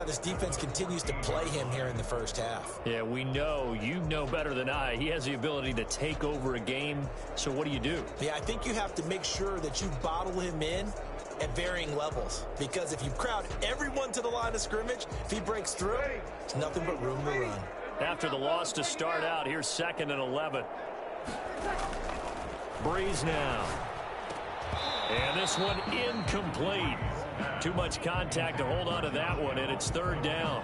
This defense continues to play him here in the first half. Yeah, we know. You know better than I. He has the ability to take over a game. So what do you do? Yeah, I think you have to make sure that you bottle him in at varying levels. Because if you crowd everyone to the line of scrimmage, if he breaks through, there's nothing but room to run. After the loss to start out, here's 2nd and 11. Breeze now. And this one incomplete. Too much contact to hold on to that one, and it's 3rd down.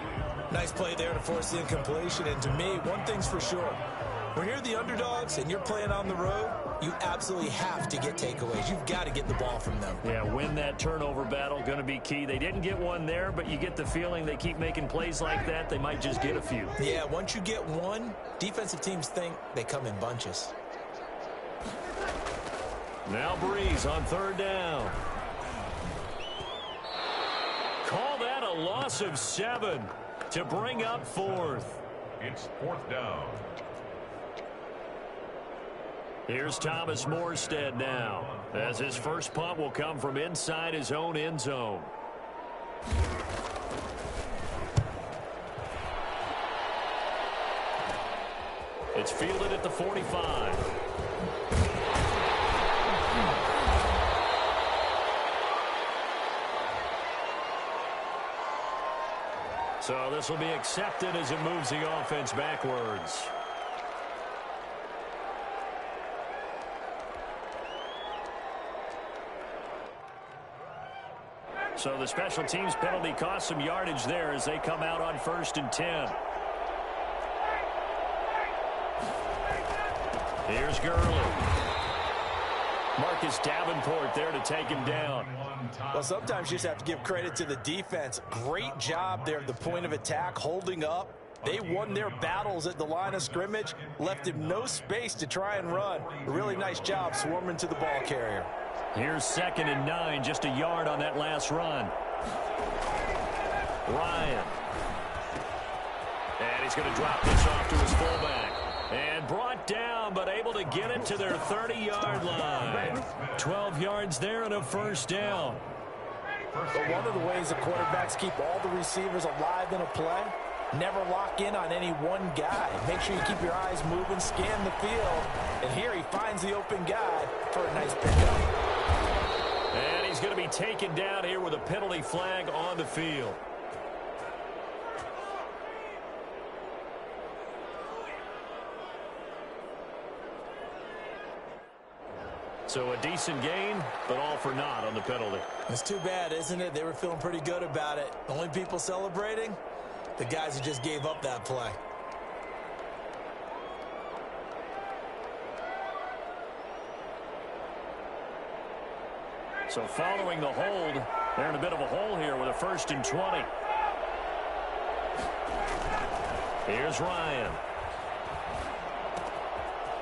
Nice play there to force the incompletion. And to me, one thing's for sure. When you're the underdogs and you're playing on the road, you absolutely have to get takeaways. You've got to get the ball from them. Yeah, win that turnover battle, going to be key. They didn't get one there, but you get the feeling they keep making plays like that, they might just get a few. Yeah, once you get one, defensive teams think they come in bunches. Now Breeze on 3rd down. Call that a loss of 7 to bring up 4th. It's 4th down. Here's Thomas Morstead now, as his first punt will come from inside his own end zone. It's fielded at the 45. So this will be accepted as it moves the offense backwards. So the special teams penalty cost some yardage there as they come out on 1st and 10. Here's Gurley. Marcus Davenport there to take him down. Well, sometimes you just have to give credit to the defense. Great job there at the point of attack, holding up. They won their battles at the line of scrimmage, left him no space to try and run. A really nice job swarming to the ball carrier. Here's 2nd and 9, just a yard on that last run. Ryan. And he's going to drop this off to his fullback. And brought down, but able to get it to their 30-yard line. 12 yards there and a 1st down. But one of the ways the quarterbacks keep all the receivers alive in a play, never lock in on any one guy. Make sure you keep your eyes moving, scan the field. And here he finds the open guy for a nice pickup. And he's going to be taken down here with a penalty flag on the field. So a decent gain, but all for naught on the penalty. It's too bad, isn't it? They were feeling pretty good about it. The only people celebrating, the guys who just gave up that play. So following the hold, they're in a bit of a hole here with a 1st and 20. Here's Ryan.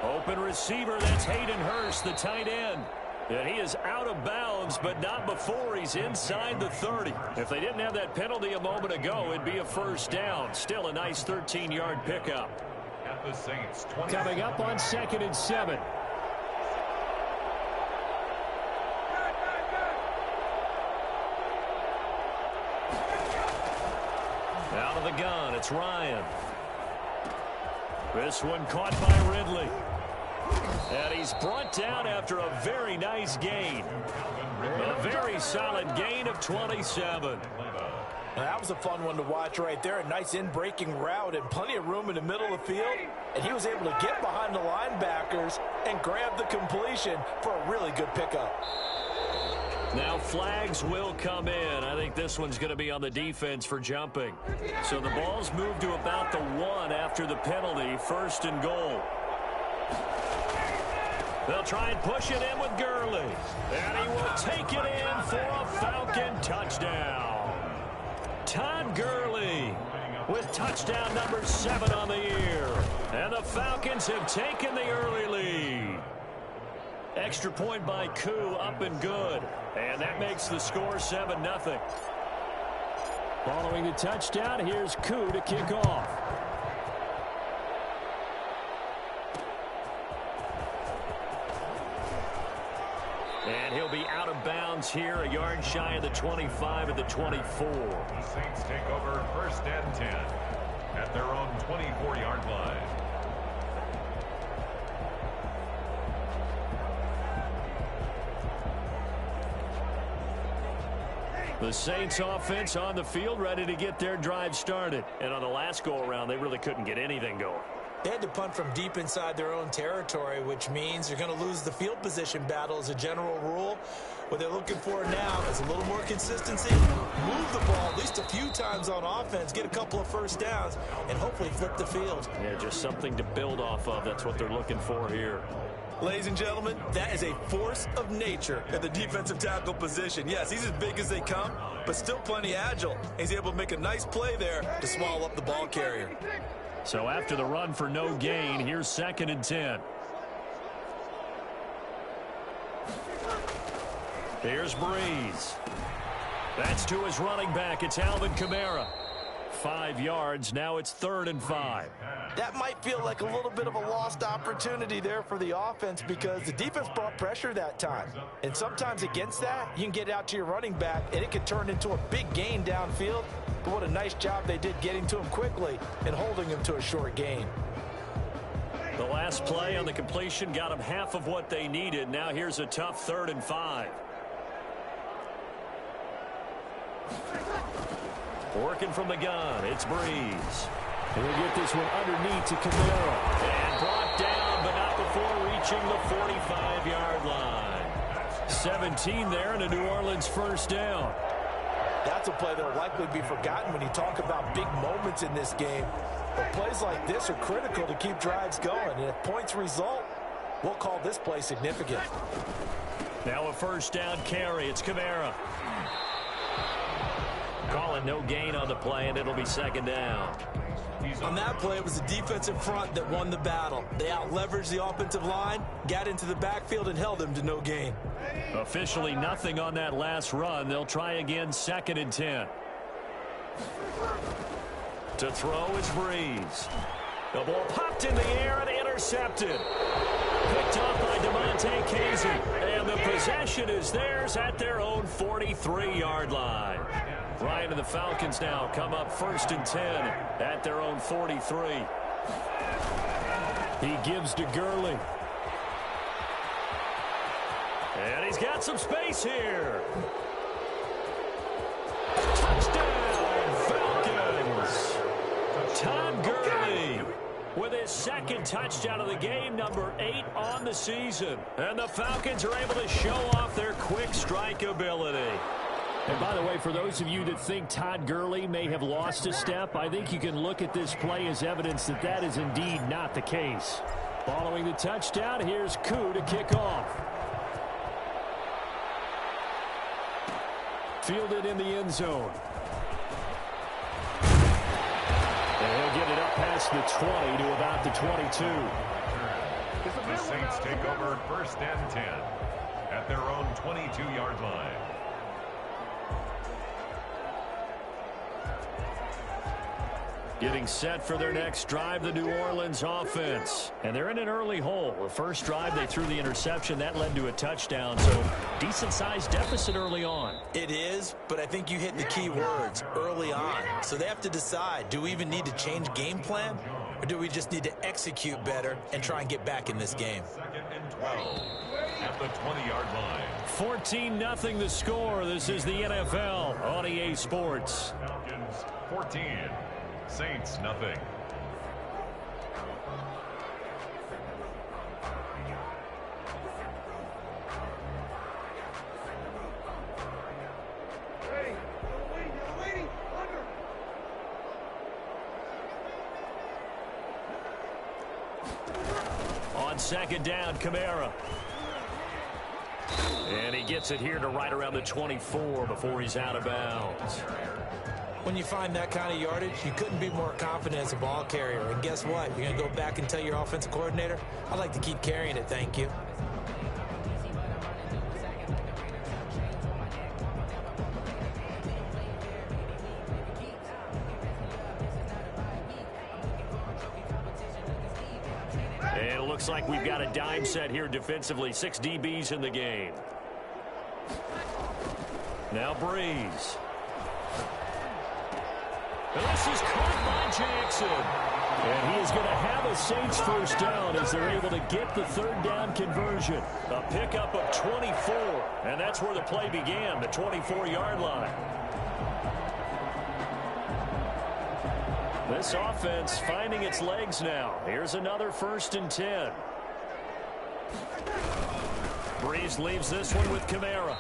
Open receiver, that's Hayden Hurst, the tight end. And he is out of bounds, but not before he's inside the 30. If they didn't have that penalty a moment ago, it'd be a 1st down. Still a nice 13-yard pickup. At the Saints, Coming up on 2nd and 7. Out of the gun, it's Ryan. This one caught by Ridley. And he's brought down after a very nice gain. A very solid gain of 27. That was a fun one to watch right there. A nice in-breaking route and plenty of room in the middle of the field. And he was able to get behind the linebackers and grab the completion for a really good pickup. Now flags will come in. I think this one's going to be on the defense for jumping. So the ball's moved to about the 1 after the penalty. 1st and goal. They'll try and push it in with Gurley. And he will take it in for a Falcon touchdown. Todd Gurley with touchdown number 7 on the year. And the Falcons have taken the early lead. Extra point by Koo, up and good. And that makes the score 7-0. Following the touchdown, here's Koo to kick off. And he'll be out of bounds here, a yard shy of the 25 of the 24. The Saints take over 1st and 10 at their own 24-yard line. The Saints offense on the field, ready to get their drive started. And on the last go-around, they really couldn't get anything going. They had to punt from deep inside their own territory, which means you're going to lose the field position battle as a general rule. What they're looking for now is a little more consistency, move the ball at least a few times on offense, get a couple of first downs, and hopefully flip the field. Yeah, just something to build off of. That's what they're looking for here. Ladies and gentlemen, that is a force of nature at the defensive tackle position. Yes, he's as big as they come, but still plenty agile. He's able to make a nice play there to swallow up the ball carrier. So after the run for no gain, here's 2nd and 10. Here's Breeze. That's to his running back. It's Alvin Kamara. 5 yards. Now it's 3rd and 5. That might feel like a little bit of a lost opportunity there for the offense because the defense brought pressure that time. And sometimes against that, you can get out to your running back, and it could turn into a big gain downfield. But what a nice job they did getting to him quickly and holding him to a short gain. The last play on the completion got them half of what they needed. Now here's a tough 3rd and 5. Working from the gun, it's Breeze. He'll get this one underneath to Kamara. And brought down, but not before reaching the 45-yard line. 17 there and a New Orleans first down. That's a play that will likely be forgotten when you talk about big moments in this game. But plays like this are critical to keep drives going. And if points result, we'll call this play significant. Now a first down carry. It's Kamara. Calling no gain on the play, and it'll be 2nd down. On that play, it was the defensive front that won the battle. They out-leveraged the offensive line, got into the backfield, and held him to no gain. Officially nothing on that last run. They'll try again, 2nd and 10. To throw is Breeze. The ball popped in the air and intercepted. Picked off by DeMonte Casey. And the possession is theirs at their own 43-yard line. Ryan and the Falcons now come up 1st and 10 at their own 43. He gives to Gurley. And he's got some space here. Touchdown, Falcons. Todd Gurley with his 2nd touchdown of the game, number 8 on the season. And the Falcons are able to show off their quick strike ability. And by the way, for those of you that think Todd Gurley may have lost a step, I think you can look at this play as evidence that that is indeed not the case. Following the touchdown, here's Koo to kick off. Fielded in the end zone. And he'll get it up past the 20 to about the 22. The Saints take over 1st and 10 at their own 22-yard line. Getting set for their next drive, the New Orleans offense. And they're in an early hole. The first drive, they threw the interception. That led to a touchdown, so decent-sized deficit early on. It is, but I think you hit the key words, early on. So they have to decide, do we even need to change game plan, or do we just need to execute better and try and get back in this game? 2nd and 12 at the 20-yard line. 14-0 the score. This is the NFL on EA Sports. Falcons 14. Saints nothing. On 2nd down, Kamara. And he gets it here to right around the 24 before he's out of bounds. When you find that kind of yardage, you couldn't be more confident as a ball carrier. And guess what? You're going to go back and tell your offensive coordinator, I'd like to keep carrying it, thank you. And it looks like we've got a dime set here defensively. 6 DBs in the game. Now Breeze. And this is caught by Jackson. And he is going to have a Saints first down as they're able to get the third down conversion. A pickup of 24. And that's where the play began, the 24-yard line. This offense finding its legs now. Here's another 1st and 10. Breeze leaves this one with Kamara.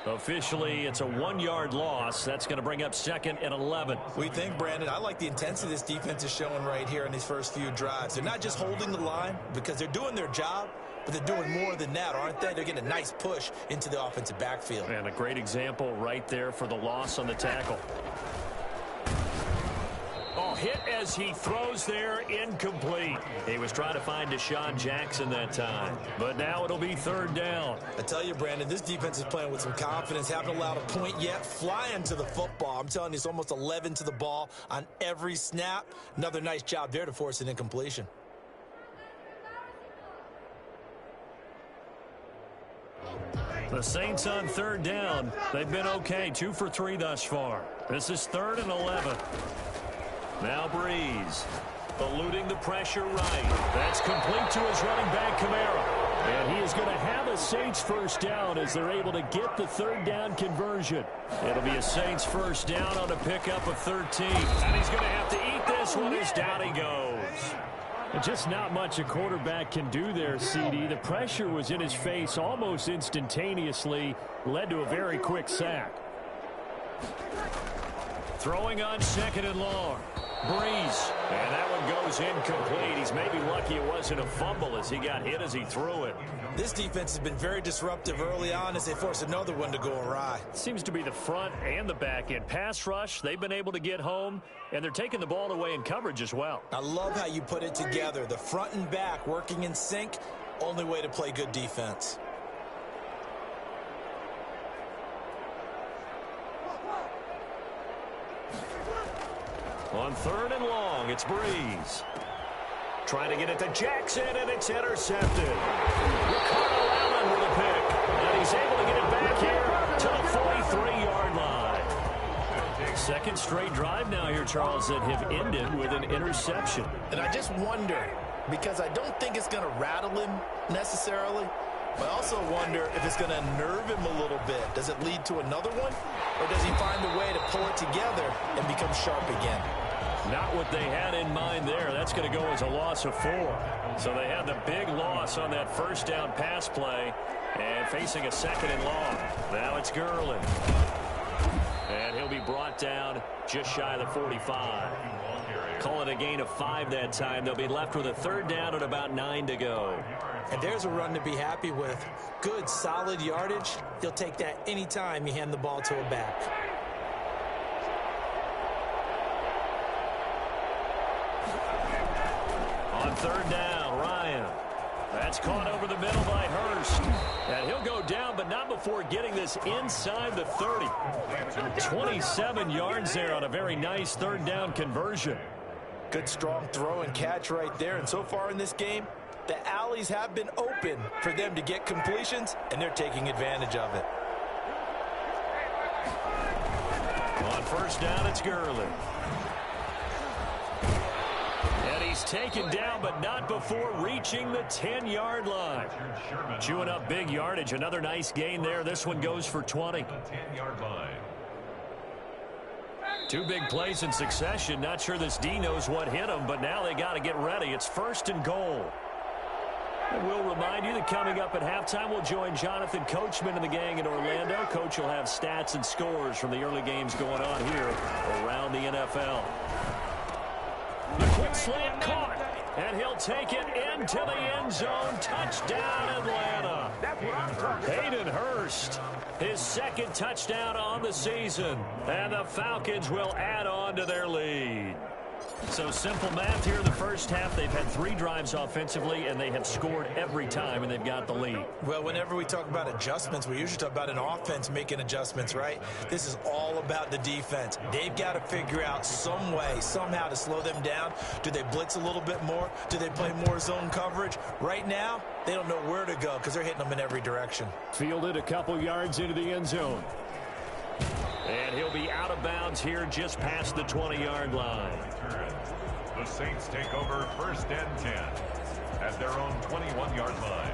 Officially, it's a 1-yard loss. That's going to bring up 2nd and 11. We think, Brandon, I like the intensity this defense is showing right here in these first few drives. They're not just holding the line because they're doing their job, but they're doing more than that, aren't they? They're getting a nice push into the offensive backfield. And a great example right there for the loss on the tackle. Oh, hit as he throws there, incomplete. He was trying to find Deshaun Jackson that time. But now it'll be 3rd down. I tell you, Brandon, this defense is playing with some confidence. Haven't allowed a point yet. Flying to the football. I'm telling you, it's almost 11 to the ball on every snap. Another nice job there to force an incompletion. The Saints on 3rd down. They've been okay. 2 for 3 thus far. This is 3rd and 11. Now Breeze, eluding the pressure right. That's complete to his running back, Kamara. And he is going to have a Saints first down as they're able to get the 3rd down conversion. It'll be a Saints first down on a pickup of 13. And he's going to have to eat this one as down he goes. Just not much a quarterback can do there, CD. The pressure was in his face almost instantaneously, led to a very quick sack. Throwing on 2nd and long. Breeze. And that one goes incomplete. He's maybe lucky it wasn't a fumble as he got hit as he threw it. This defense has been very disruptive early on as they force another one to go awry. Seems to be the front and the back end. Pass rush, they've been able to get home, and they're taking the ball away in coverage as well. I love how you put it together. The front and back working in sync, only way to play good defense. On 3rd and long, it's Breeze. Trying to get it to Jackson, and it's intercepted. Ricardo Allen with a pick. And he's able to get it back here to the 43-yard line. 2nd straight drive now here, Charles, that have ended with an interception. And I just wonder, because I don't think it's going to rattle him necessarily, but I also wonder if it's going to nerve him a little bit. Does it lead to another one? Or does he find a way to pull it together and become sharp again? Not what they had in mind there. That's going to go as a loss of 4. So they had the big loss on that first down pass play and facing a 2nd and long. Now it's Gurley. And he'll be brought down just shy of the 45. Call it a gain of 5 that time. They'll be left with a 3rd down and about 9 to go. And there's a run to be happy with. Good, solid yardage. He'll take that anytime you hand the ball to a back. On 3rd down, Ryan. That's caught over the middle by Hurst. And he'll go down, but not before getting this inside the 30. 27 yards there on a very nice 3rd down conversion. Good, strong throw and catch right there. And so far in this game, the alleys have been open for them to get completions, and they're taking advantage of it. On 1st down, it's Gurley. And he's taken down, but not before reaching the 10-yard line. Chewing up big yardage. Another nice gain there. This one goes for 20. 10-yard line. 2 big plays in succession. Not sure this D knows what hit him, but now they got to get ready. It's 1st and goal. And we'll remind you that coming up at halftime, we'll join Jonathan Coachman and the gang in Orlando. Coach will have stats and scores from the early games going on here around the NFL. The quick slant caught, and he'll take it into the end zone. Touchdown, Atlanta. Hayden Hurst, his 2nd touchdown on the season, and the Falcons will add on to their lead. So simple math here in the first half. They've had 3 drives offensively, and they have scored every time, and they've got the lead. Well, whenever we talk about adjustments, we usually talk about an offense making adjustments, right? This is all about the defense. They've got to figure out some way, somehow to slow them down. Do they blitz a little bit more? Do they play more zone coverage? Right now, they don't know where to go because they're hitting them in every direction. Fielded a couple yards into the end zone. And he'll be out of bounds here just past the 20-yard line. The Saints take over 1st and 10 at their own 21-yard line.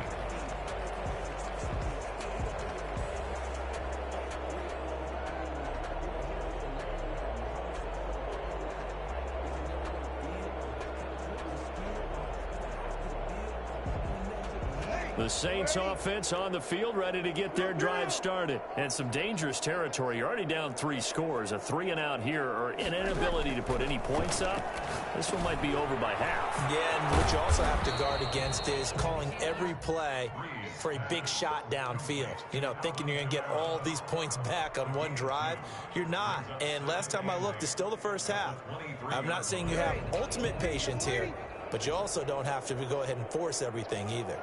The Saints offense on the field, ready to get their drive started. And some dangerous territory. You're already down 3 scores. A 3-and-out here, or an inability to put any points up. This one might be over by half. Yeah, and what you also have to guard against is calling every play for a big shot downfield. You know, thinking you're going to get all these points back on one drive. You're not. And last time I looked, it's still the first half. I'm not saying you have ultimate patience here, but you also don't have to go ahead and force everything either.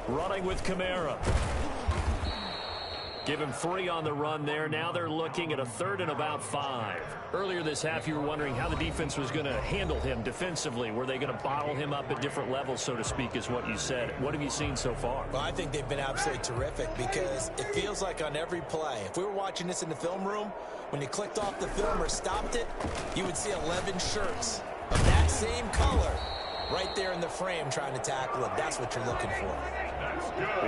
Running with Kamara. Give him 3 on the run there. Now they're looking at a 3rd and about 5. Earlier this half, you were wondering how the defense was going to handle him defensively. Were they going to bottle him up at different levels, so to speak, is what you said. What have you seen so far? Well, I think they've been absolutely terrific because it feels like on every play, if we were watching this in the film room, when you clicked off the film or stopped it, you would see 11 shirts of that same color right there in the frame trying to tackle him. That's what you're looking for.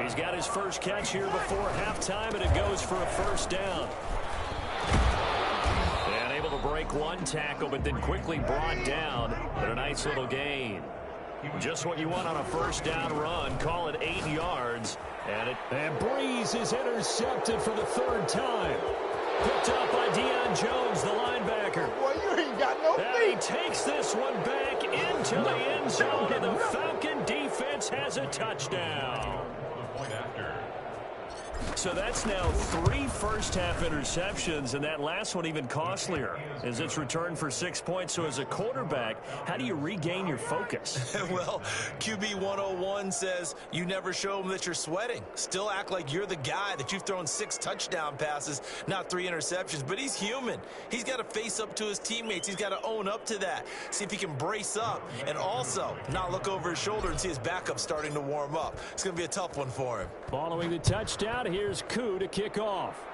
He's got his first catch here before halftime, and it goes for a 1st down. And able to break 1 tackle, but then quickly brought down. But a nice little gain. Just what you want on a 1st down run. Call it 8 yards. And Breeze is intercepted for the 3rd time. Picked up by Deion Jones, the linebacker. Boy, you ain't got no feet. And he takes this one back into the end zone, and the Falcon defense has a touchdown. So that's now 3 first-half interceptions, and that last one even costlier as it's returned for 6 points. So as a quarterback, how do you regain your focus? Well, QB 101 says you never show them that you're sweating. Still act like you're the guy, that you've thrown 6 touchdown passes, not 3 interceptions. But he's human. He's got to face up to his teammates. He's got to own up to that. See if he can brace up and also not look over his shoulder and see his backup starting to warm up. It's going to be a tough one for him. Following the touchdown, here's Koo to kick off.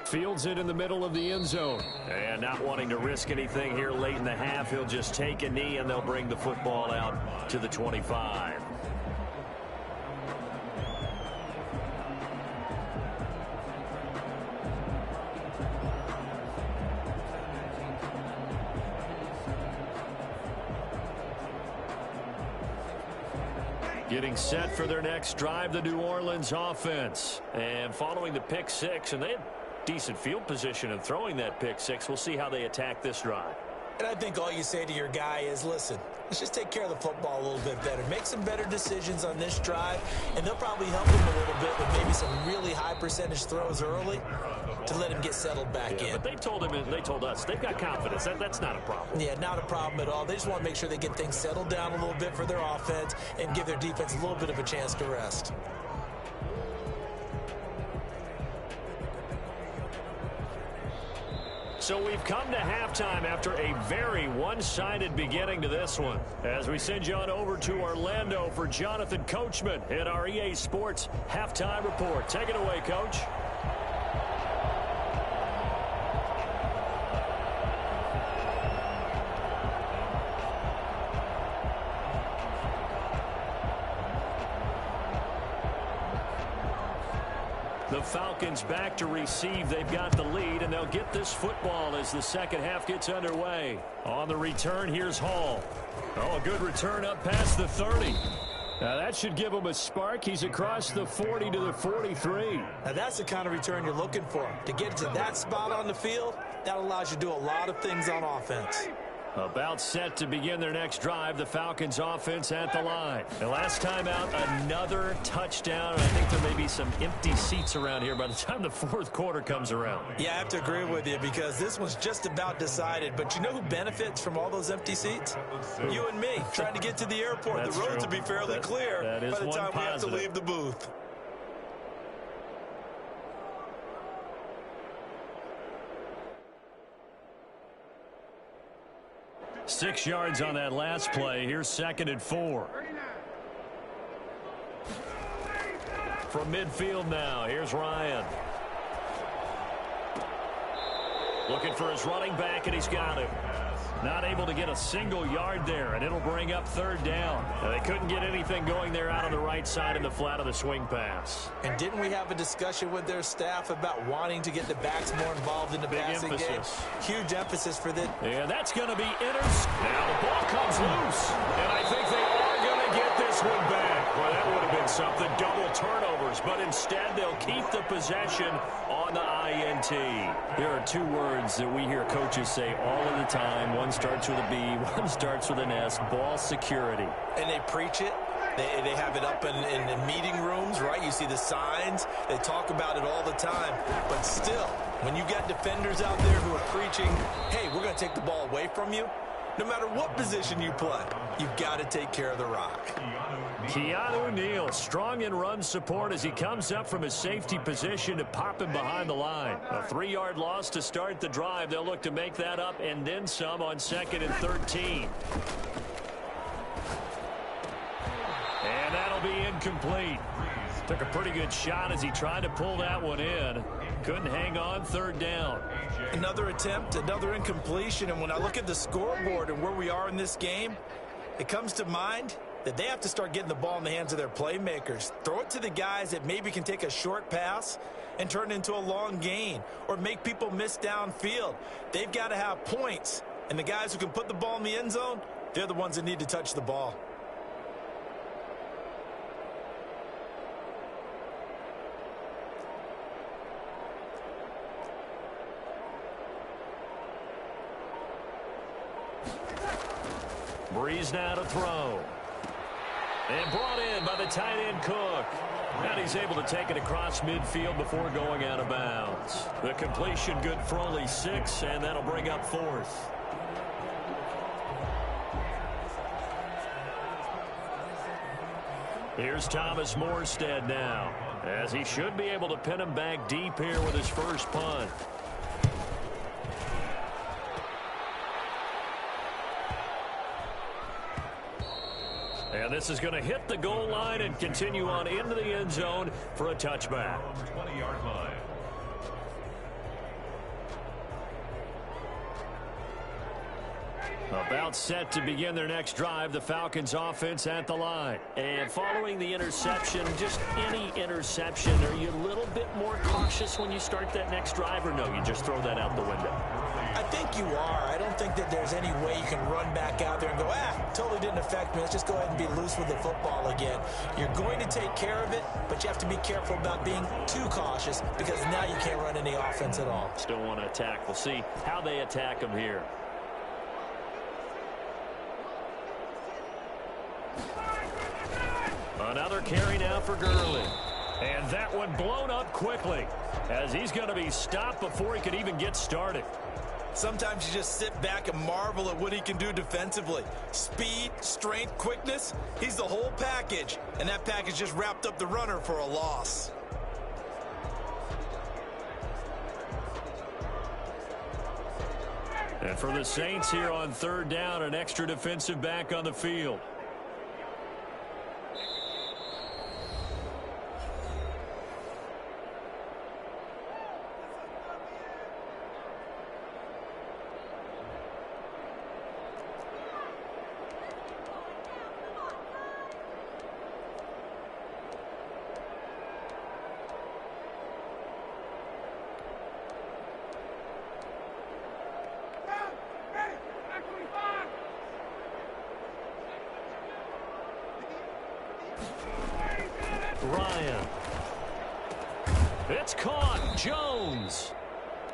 Fields it in the middle of the end zone. And not wanting to risk anything here late in the half, he'll just take a knee, and they'll bring the football out to the 25. Getting set for their next drive, the New Orleans offense. And following the pick 6, and they had decent field position in throwing that pick 6. We'll see how they attack this drive. And I think all you say to your guy is, listen, let's just take care of the football a little bit better. Make some better decisions on this drive, and they'll probably help him a little bit with maybe some really high percentage throws early to let him get settled back in. But they told him, and they told us, they've got confidence. That's not a problem. Yeah, not a problem at all. They just want to make sure they get things settled down a little bit for their offense and give their defense a little bit of a chance to rest. So we've come to halftime after a very one-sided beginning to this one. As we send you on over to Orlando for Jonathan Coachman in our EA Sports Halftime Report. Take it away, Coach. The Falcons back to receive. They've got the lead, and they'll get this football as the second half gets underway. On the return, here's Hall. Oh, a good return up past the 30. Now that should give him a spark. He's across the 40 to the 43. Now that's the kind of return you're looking for. To get to that spot on the field, that allows you to do a lot of things on offense. About set to begin their next drive, the Falcons offense at the line. And last time out, another touchdown. I think there may be some empty seats around here by the time the fourth quarter comes around. Yeah, I have to agree with you because this one's just about decided. But you know who benefits from all those empty seats? You and me, trying to get to the airport. That's the roads true. will be fairly clear that is by the time we have to positive. leave the booth. 6 yards on that last play. Here's 2nd and 4. From midfield now, here's Ryan. Looking for his running back, and he's got him. Not able to get a single yard there, and it'll bring up 3rd down. Now, they couldn't get anything going there out on the right side in the flat of the swing pass. And didn't we have a discussion with their staff about wanting to get the backs more involved in the passing game? Huge emphasis for them. Yeah, that's going to be Now the ball comes loose, and I think they are going to get this one back. Well, that would have been something, double turnovers, but instead they'll keep the possession on the INT. There are 2 words that we hear coaches say all of the time. One starts with a B, one starts with an S, ball security. And they preach it. They have it up in meeting rooms, right? You see the signs. They talk about it all the time. But still, when you got defenders out there who are preaching, hey, we're going to take the ball away from you, no matter what position you play, you've got to take care of the rock. Keanu Neal, strong in run support as he comes up from his safety position to pop him behind the line. A 3-yard loss to start the drive. They'll look to make that up and then some on 2nd and 13. And that'll be incomplete. Took a pretty good shot as he tried to pull that one in. Couldn't hang on, 3rd down. Another attempt, another incompletion, and when I look at the scoreboard and where we are in this game, it comes to mind that they have to start getting the ball in the hands of their playmakers. Throw it to the guys that maybe can take a short pass and turn it into a long gain or make people miss downfield. They've got to have points, and the guys who can put the ball in the end zone, they're the ones that need to touch the ball. Breeze now to throw. And brought in by the tight end Cook. And he's able to take it across midfield before going out of bounds. The completion good for only 6, and that'll bring up 4th. Here's Thomas Morstead now, as he should be able to pin him back deep here with his first punt. And this is going to hit the goal line and continue on into the end zone for a touchback. 20-yard line. About set to begin their next drive, the Falcons offense at the line. And following the interception, just any interception, are you a little bit more cautious when you start that next drive, or no, you just throw that out the window? I think you are. I don't think that there's any way you can run back out there and go, totally didn't affect me. Let's just go ahead and be loose with the football again. You're going to take care of it, but you have to be careful about being too cautious because now you can't run any offense at all. Still want to attack. We'll see how they attack them here. Another carry now for Gurley. And that one blown up quickly as he's going to be stopped before he could even get started. Sometimes you just sit back and marvel at what he can do defensively. Speed, strength, quickness, he's the whole package. And that package just wrapped up the runner for a loss. And for the Saints here on 3rd down, an extra defensive back on the field. Ryan. It's caught. Jones.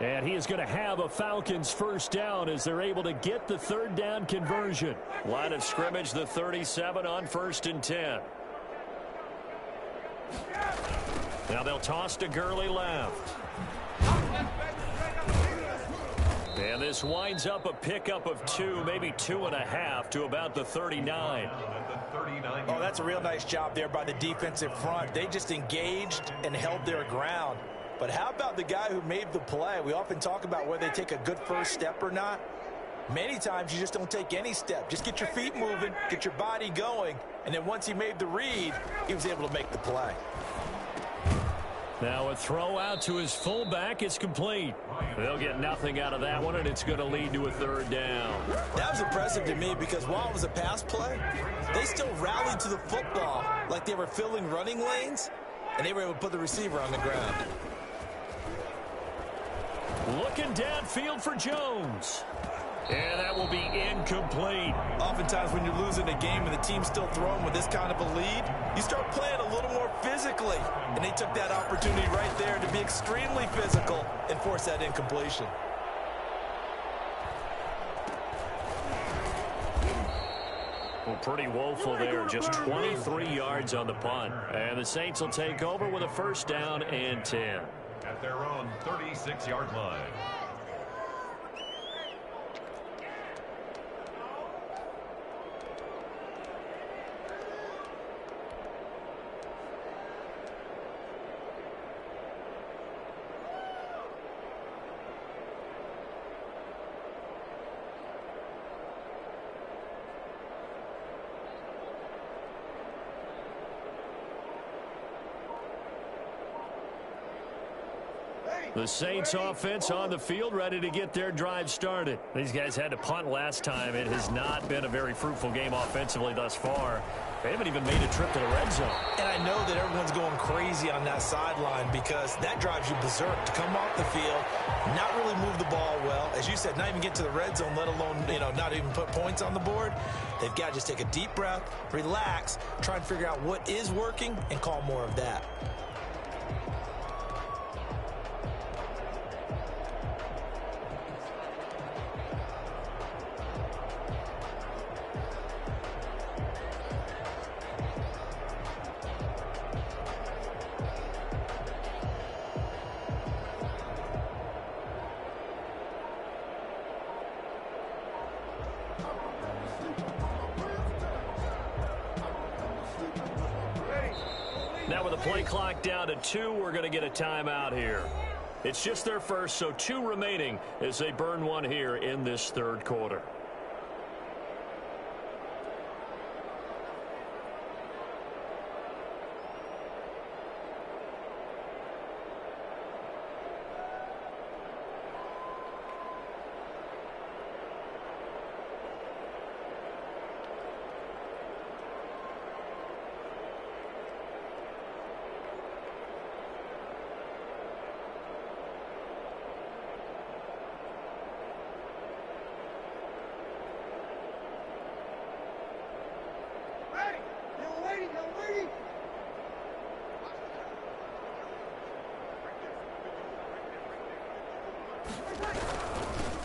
And he is going to have a Falcons first down as they're able to get the 3rd down conversion. Line of scrimmage, the 37 on 1st and 10. Now they'll toss to Gurley left. And this winds up a pickup of 2, maybe 2.5 to about the 39. Oh, that's a real nice job there by the defensive front. They just engaged and held their ground. But how about the guy who made the play? We often talk about whether they take a good first step or not. Many times you just don't take any step. Just get your feet moving, get your body going, and then once he made the read, he was able to make the play. Now a throw out to his fullback is complete. They'll get nothing out of that one, and it's going to lead to a third down. That was impressive to me because while it was a pass play, they still rallied to the football like they were filling running lanes, and they were able to put the receiver on the ground. Looking downfield for Jones. And that will be incomplete. Oftentimes when you're losing a game and the team's still throwing with this kind of a lead, you start playing a little more physically. And they took that opportunity right there to be extremely physical and force that incompletion. Well, pretty woeful there. Just 23 yards on the punt. And the Saints will take over with a first down and 10. At their own 36-yard line. The Saints offense on the field, ready to get their drive started. These guys had to punt last time. It has not been a very fruitful game offensively thus far. They haven't even made a trip to the red zone. And I know that everyone's going crazy on that sideline because that drives you berserk to come off the field, not really move the ball well. As you said, not even get to the red zone, let alone, not even put points on the board. They've got to just take a deep breath, relax, try and figure out what is working, and call more of that. Now with the play clock down to 2, we're going to get a timeout here. It's just their first, so 2 remaining as they burn one here in this third quarter.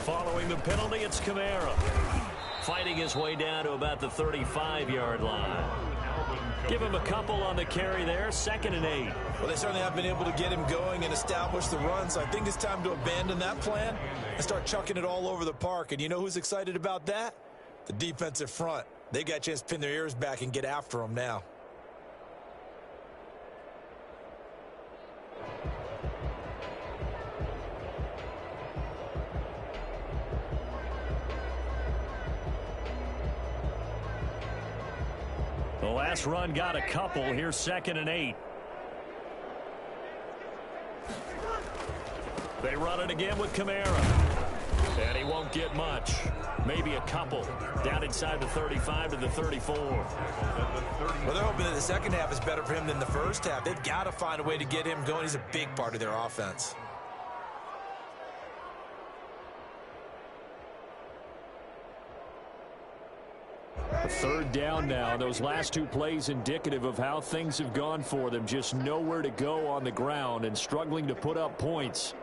Following the penalty, it's Kamara. Fighting his way down to about the 35-yard line. Give him a couple on the carry there, 2nd and 8. Well, they certainly have been able to get him going and establish the run, so I think it's time to abandon that plan and start chucking it all over the park. And you know who's excited about that? The defensive front. They got a chance to pin their ears back and get after him now. The last run got a couple. Here's 2nd and 8. They run it again with Kamara. And he won't get much. Maybe a couple. Down inside the 35 to the 34. Well, they're hoping that the second half is better for him than the first half. They've got to find a way to get him going. He's a big part of their offense. Third down now. Those last 2 plays indicative of how things have gone for them. Just nowhere to go on the ground and struggling to put up points.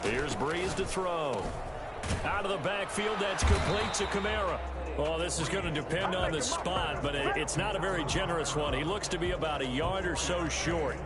Here's Breeze to throw. Out of the backfield, that's complete to Kamara. Oh, this is going to depend on the spot, but it's not a very generous one. He looks to be about a yard or so short.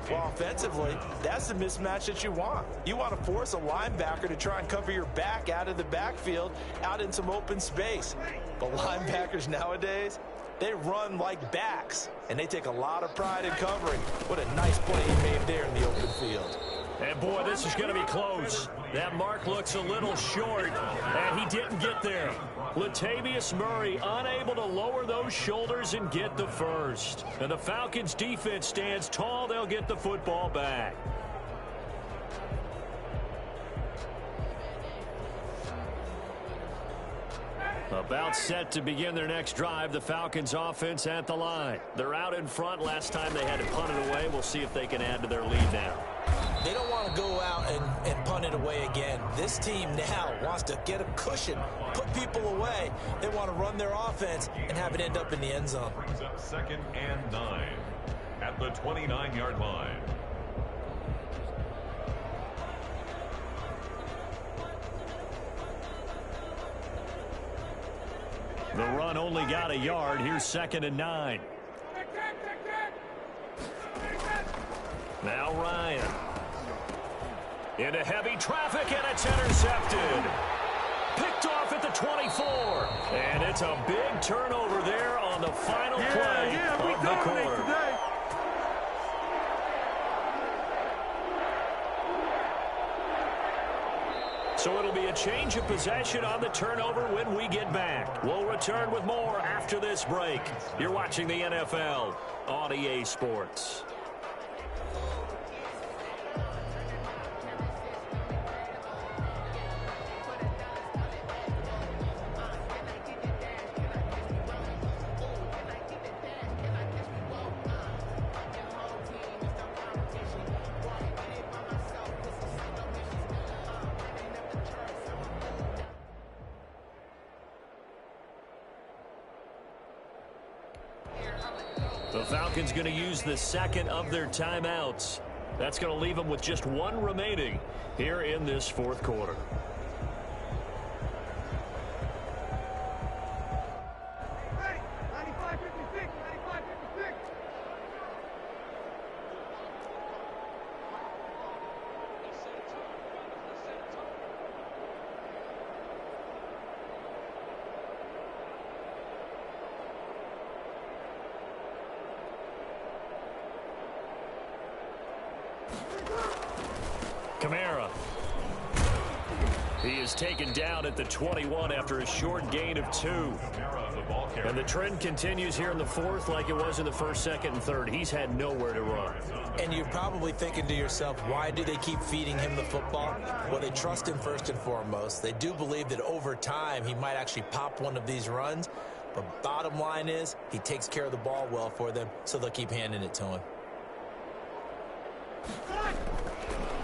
Well, offensively, that's the mismatch that you want. You want to force a linebacker to try and cover your back out of the backfield, out in some open space. But linebackers nowadays, they run like backs, and they take a lot of pride in covering. What a nice play he made there in the open field. And And, boy, this is going to be close. That mark looks a little short, and he didn't get there. Latavius Murray unable to lower those shoulders and get the first. And the Falcons' defense stands tall. They'll get the football back. About set to begin their next drive, the Falcons offense at the line. They're out in front. Last time they had to punt it away. We'll see if they can add to their lead now. They don't want to go out and punt it away again. This team now wants to get a cushion, put people away. They want to run their offense and have it end up in the end zone. Brings up 2nd and 9 at the 29-yard line. The run only got a yard. Here's 2nd and 9. Now Ryan. Into heavy traffic, and it's intercepted. Picked off at the 24. And it's a big turnover there on the final play of the quarter. So it'll be a change of possession on the turnover when we get back. We'll return with more after this break. You're watching the NFL on EA Sports. The Falcons going to use the second of their timeouts. That's going to leave them with just one remaining here in this fourth quarter. Kamara. He is taken down at the 21 after a short gain of 2. And the trend continues here in the fourth like it was in the first, second, and third. He's had nowhere to run. And you're probably thinking to yourself, why do they keep feeding him the football? Well, they trust him first and foremost. They do believe that over time he might actually pop one of these runs. But bottom line is he takes care of the ball well for them, so they'll keep handing it to him.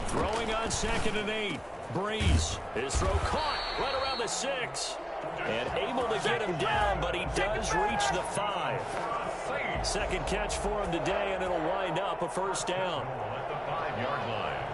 Throwing on 2nd and 8. Breeze. His throw caught right around the 6. And able to get him down, but he does reach the 5. Second catch for him today, and it'll wind up a first down. At the 5-yard line.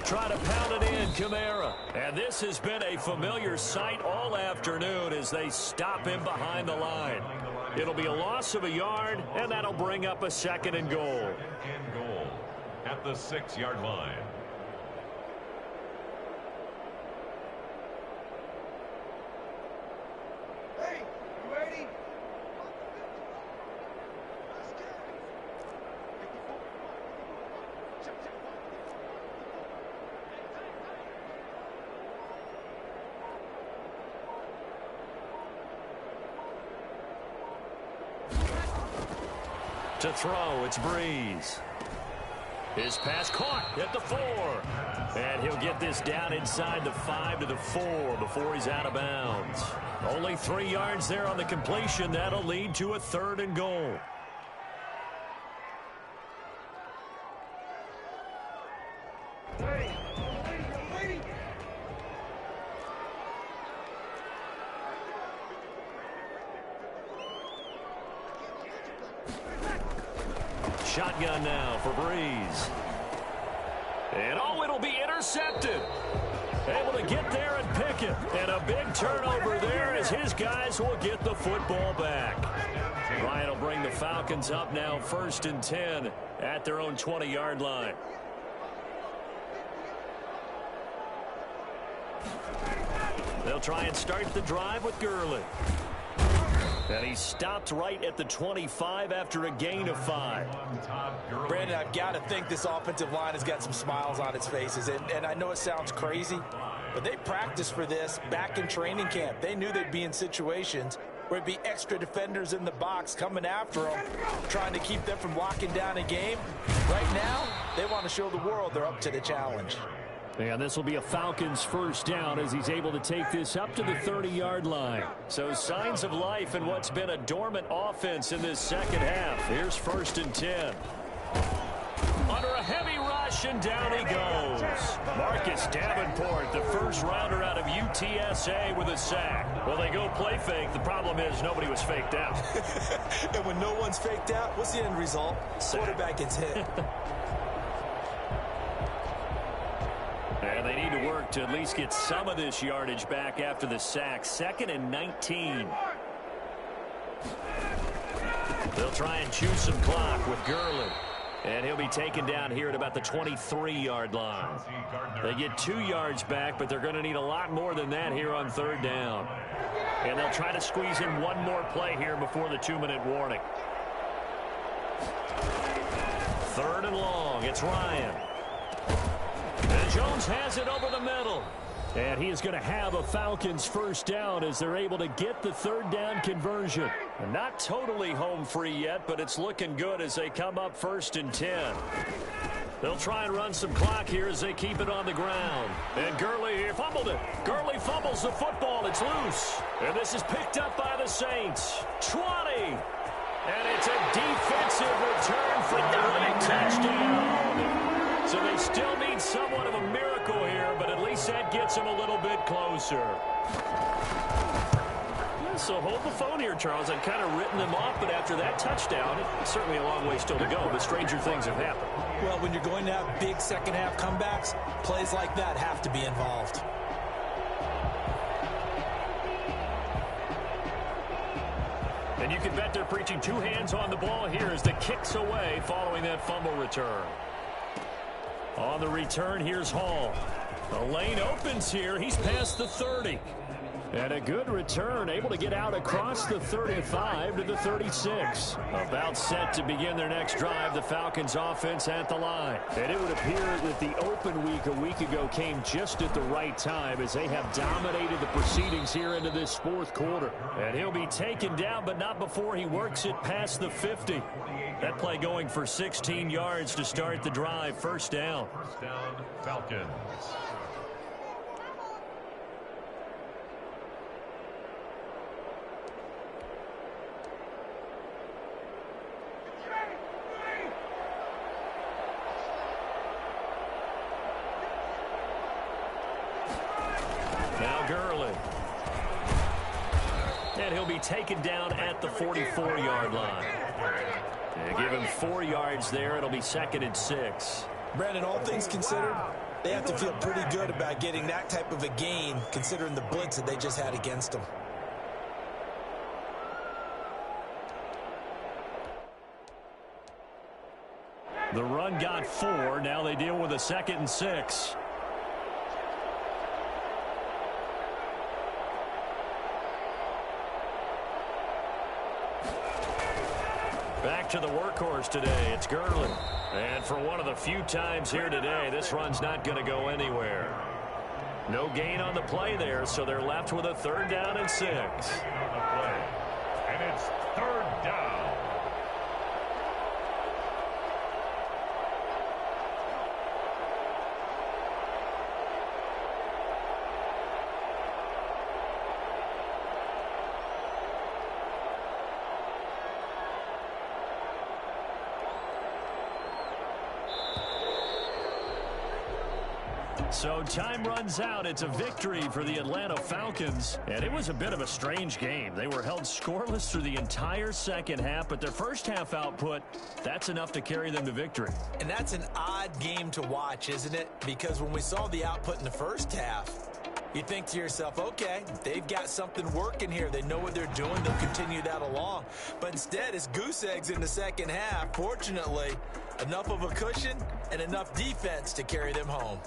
Try to pound it in, Kamara. And this has been a familiar sight all afternoon as they stop him behind the line. It'll be a loss of a yard, and that'll bring up a 2nd and goal. 2nd and goal at the 6-yard line. To throw, it's Breeze. His pass caught at the 4. And he'll get this down inside the 5 to the 4 before he's out of bounds. Only 3 yards there on the completion. That'll lead to a 3rd and goal. Shotgun now for Breeze. And, oh, it'll be intercepted. Able to get there and pick it. And a big turnover there as his guys will get the football back. Ryan will bring the Falcons up now 1st and 10 at their own 20-yard line. They'll try and start the drive with Gurley. And he stopped right at the 25 after a gain of 5. Brandon, I've got to think this offensive line has got some smiles on its faces. And I know it sounds crazy, but they practiced for this back in training camp. They knew they'd be in situations where it'd be extra defenders in the box coming after them, trying to keep them from locking down a game. Right now, they want to show the world they're up to the challenge. And this will be a Falcons first down as he's able to take this up to the 30-yard line. So signs of life in what's been a dormant offense in this second half. Here's 1st and 10. Under a heavy rush, and down he goes. Marcus Davenport, the first rounder out of UTSA with a sack. Well, they go play fake. The problem is nobody was faked out. And when no one's faked out, what's the end result? Quarterback gets hit. And they need to work to at least get some of this yardage back after the sack. 2nd and 19. They'll try and chew some clock with Gurley. And he'll be taken down here at about the 23-yard line. They get 2 yards back, but they're going to need a lot more than that here on 3rd down. And they'll try to squeeze in one more play here before the 2-minute warning. 3rd and long. It's Ryan. And Jones has it over the middle. And he is going to have a Falcons first down as they're able to get the 3rd down conversion. And not totally home free yet, but it's looking good as they come up 1st and 10. They'll try and run some clock here as they keep it on the ground. And Gurley here fumbled it. Gurley fumbles the football. It's loose. And this is picked up by the Saints. 20. And it's a defensive return for the winning touchdown. So they still need somewhat of a miracle here, but at least that gets them a little bit closer. Yeah, so hold the phone here, Charles. I've kind of written them off, but after that touchdown, it's certainly a long way still to go, but stranger things have happened. Well, when you're going to have big second-half comebacks, plays like that have to be involved. And you can bet they're preaching 2 hands on the ball here as the kick's away following that fumble return. On the return, here's Hall. The lane opens here. He's past the 30. And a good return, able to get out across the 35 to the 36. About set to begin their next drive, the Falcons offense at the line. And it would appear that the open week a week ago came just at the right time as they have dominated the proceedings here into this 4th quarter. And he'll be taken down, but not before he works it past the 50. That play going for 16 yards to start the drive. First down. First down, Falcons. Now Gurley. And he'll be taken down at the 44-yard line. They give him 4 yards there. It'll be 2nd and 6. Brandon, all things considered, they have to feel pretty good about getting that type of a gain, considering the blitz that they just had against them. The run got 4. Now they deal with a 2nd and 6. Back to the workhorse today. It's Gurley. And for one of the few times here today, this run's not going to go anywhere. No gain on the play there, so they're left with a 3rd down and 6. And it's 3rd down. So time runs out. It's a victory for the Atlanta Falcons. And it was a bit of a strange game. They were held scoreless through the entire second half, but their first half output, that's enough to carry them to victory. And that's an odd game to watch, isn't it? Because when we saw the output in the first half, you think to yourself, okay, they've got something working here. They know what they're doing. They'll continue that along. But instead, it's goose eggs in the second half. Fortunately, enough of a cushion and enough defense to carry them home.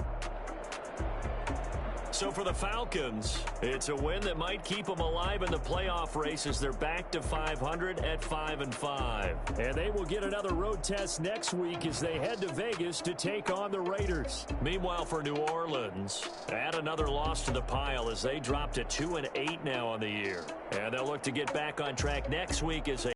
So for the Falcons, it's a win that might keep them alive in the playoff race as they're back to 500 at 5-5. And they will get another road test next week as they head to Vegas to take on the Raiders. Meanwhile, for New Orleans, add another loss to the pile as they drop to 2-8 now on the year. And they'll look to get back on track next week as they